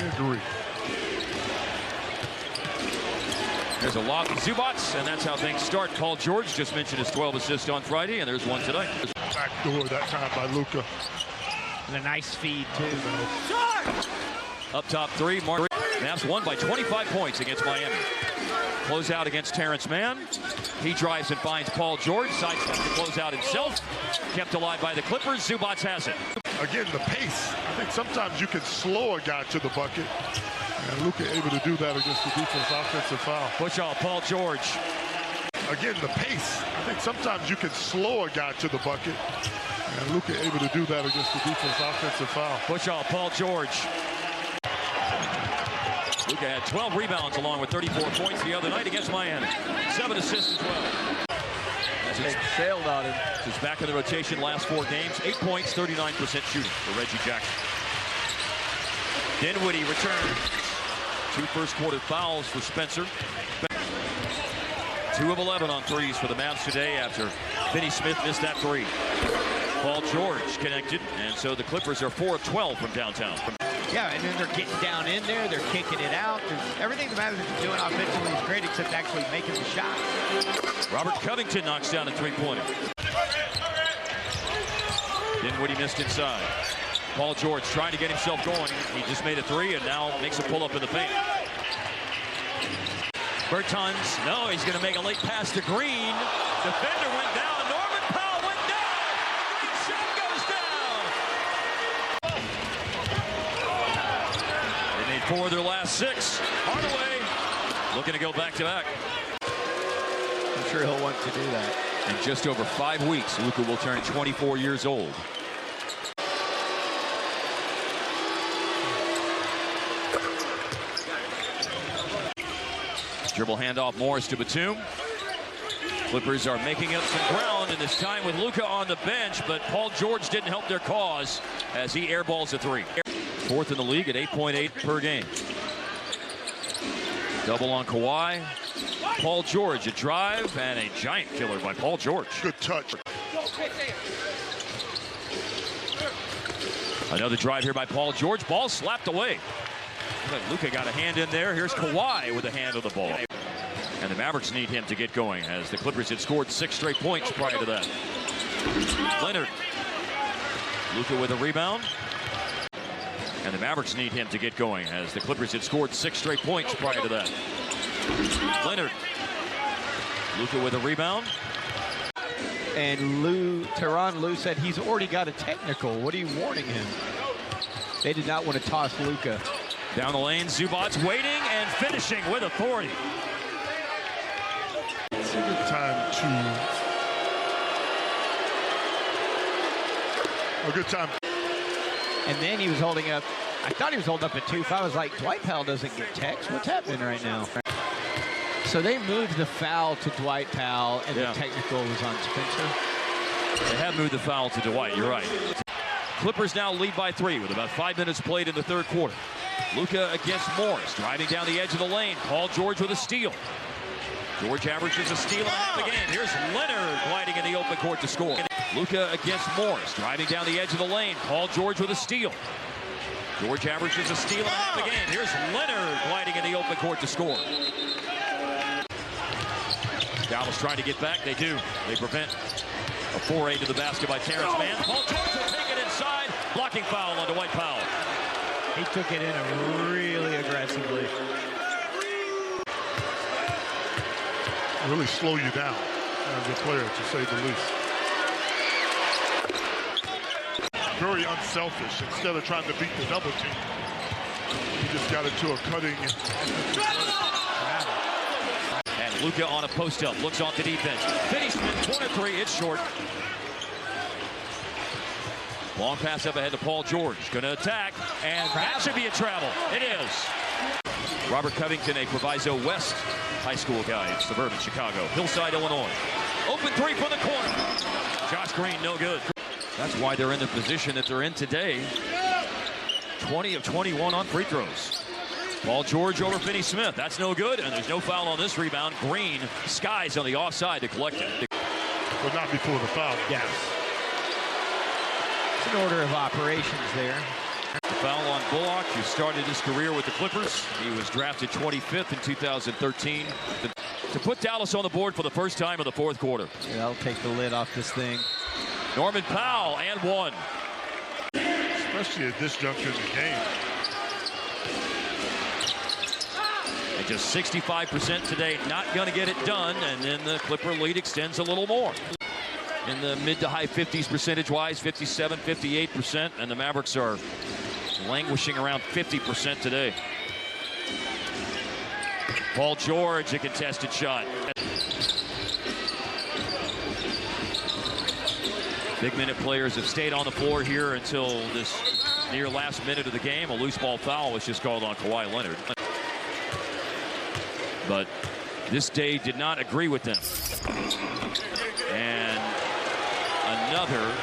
agree. There's a lob to Zubats, and that's how things start. Paul George just mentioned his 12 assists on Friday, and there's one tonight. Backdoor that time by Luka. And a nice feed, too. Up top three, Mavs won by 25 points against Miami. Close out against Terrence Mann. He drives and finds Paul George. Sidesteps to close out himself. Kept alive by the Clippers. Zubats has it. Again, the pace. I think sometimes you can slow a guy to the bucket. And Luka able to do that against the defense. Offensive foul. Push off Paul George. Again, the pace. I think sometimes you can slow a guy to the bucket. And Luka able to do that against the defense. Offensive foul. Push off Paul George. Luka had 12 rebounds along with 34 points the other night against Miami. 7 assists as well. They sailed on him. He's back in the rotation last 4 games. 8 points, 39% shooting for Reggie Jackson. Dinwiddie returns. 2 first-quarter fouls for Spencer. 2 of 11 on threes for the Mavs today after Finney Smith missed that 3. Paul George connected, and so the Clippers are 4 of 12 from downtown. Yeah, and then they're getting down in there, they're kicking it out. Everything the Mavericks are doing offensively is great except actually making the shot. Robert Covington knocks down a 3-pointer. Dinwiddie missed inside. Paul George trying to get himself going. He just made a 3 and now makes a pull-up in the paint. Bertans, no, he's going to make a late pass to Green. Defender went down. Norman Powell went down. Green shot goes down. They made 4 of their last 6. Hardaway looking to go back-to-back. I'm sure he'll want to do that. In just over 5 weeks, Luka will turn 24 years old. Dribble handoff Morris to Batum. Clippers are making up some ground, and this time with Luka on the bench, but Paul George didn't help their cause as he airballs a 3. 4th in the league at 8.8 per game. Double on Kawhi. Paul George, a drive and a giant killer by Paul George. Good touch. Another drive here by Paul George. Ball slapped away. Luka got a hand in there. Here's Kawhi with a hand on the ball. And the Mavericks need him to get going as the Clippers had scored 6 straight points prior to that. Leonard. Luka with a rebound. And the Mavericks need him to get going as the Clippers had scored 6 straight points prior to that. Leonard. Luka with a rebound. And Tyronn Lue said he's already got a technical. What are you warning him? They did not want to toss Luka. Down the lane, Zubats waiting and finishing with authority. It's a good time to... A good time. And then he was holding up. I thought he was holding up at 2. I was like, Dwight Powell doesn't get text. What's happening right now? So they moved the foul to Dwight Powell, and the technical was on Spencer. They have moved the foul to Dwight, you're right. Clippers now lead by 3 with about 5 minutes played in the 3rd quarter. Luka against Morris, driving down the edge of the lane. Paul George with a steal. George averages a steal and a half a game. Here's Leonard gliding in the open court to score. Luka against Morris, driving down the edge of the lane. Paul George with a steal. George averages a steal and a half a game. Here's Leonard gliding in the open court to score. Dallas trying to get back. They do. They prevent a foray to the basket by Terrence Mann. Paul George will take it inside. Blocking foul on Dwight Powell. He took it in really aggressively. Really slow you down as a player, to say the least. Very unselfish. Instead of trying to beat the double team, he just got into a cutting. And Luka on a post-up, looks off the defense. Finney Smith, corner 3, it's short. Long pass up ahead to Paul George. Going to attack, and that should be a travel. It is. Robert Covington, a Proviso West high school guy in suburban Chicago. Hillside, Illinois. Open 3 from the corner. Josh Green, no good. That's why they're in the position that they're in today. 20 of 21 on free throws. Paul George over Finney Smith. That's no good, and there's no foul on this rebound. Green skies on the offside to collect it. But not before the foul. Yes. It's an order of operations there. Foul on Bullock, who started his career with the Clippers. He was drafted 25th in 2013 to put Dallas on the board for the first time in the fourth quarter. Yeah, that'll take the lid off this thing. Norman Powell and one. Especially at this juncture in the game. And just 65% today, not going to get it done, and then the Clipper lead extends a little more. In the mid to high 50s percentage-wise, 57, 58%, and the Mavericks are languishing around 50% today. Paul George, a contested shot. Big minute players have stayed on the floor here until this near last minute of the game. A loose ball foul was just called on Kawhi Leonard. But this day did not agree with them. And another